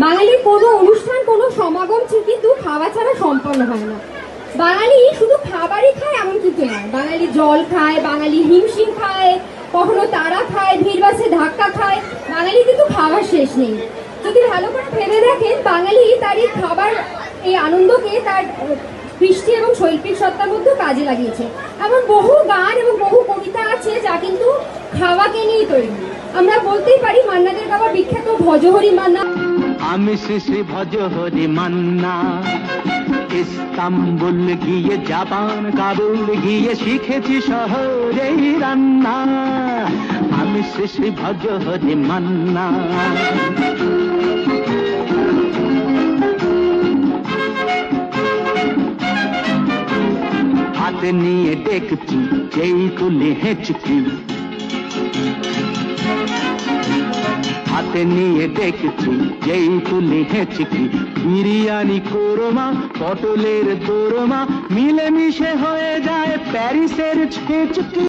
বাঙালির কোনো অনুষ্ঠান, কোনো সমাগম কিন্তু খাওয়া ছাড়া সম্পন্ন হয় না। বাঙালি শুধু খাবারই খায় এমন কিন্তু নয়, বাঙালি জল খায়, বাঙালি হিমশিম খায়, কখনো তারা খায়, ভিড় বাসে ধাক্কা খায়। বাঙালি কিন্তু খাবার শেষ নেই। যদি ভালো করে ভেবে দেখেন, বাঙালি তার এই খাবার, এই আনন্দকে তার কৃষ্টি এবং শৈল্পিক সত্তার মধ্যেও কাজে লাগিয়েছে। এমন বহু গান এবং বহু কবিতা আছে যা কিন্তু খাওয়াকে নিয়েই তৈরি। আমরা বলতেই পারি মান্নাদের গাওয়া বিখ্যাত ভজহরি মান্না। আমি শ্রী ভজহরি মান্না, ইস্তাম্বুল গিয়ে জাপান কাবুল গিয়ে শিখেছি শহরেই রান্না। আমি শ্রী ভজহরি মান্না। হাতে নিয়ে দেখছি যেই তুলে হেঁচকি, হাতে নিয়ে দেখছি যেই তুলে হেঁচকি। বিরিয়ানি কোরমা পটলের দোরমা মিলেমিশে হয়ে যায় প্যারিসের ছেচকি।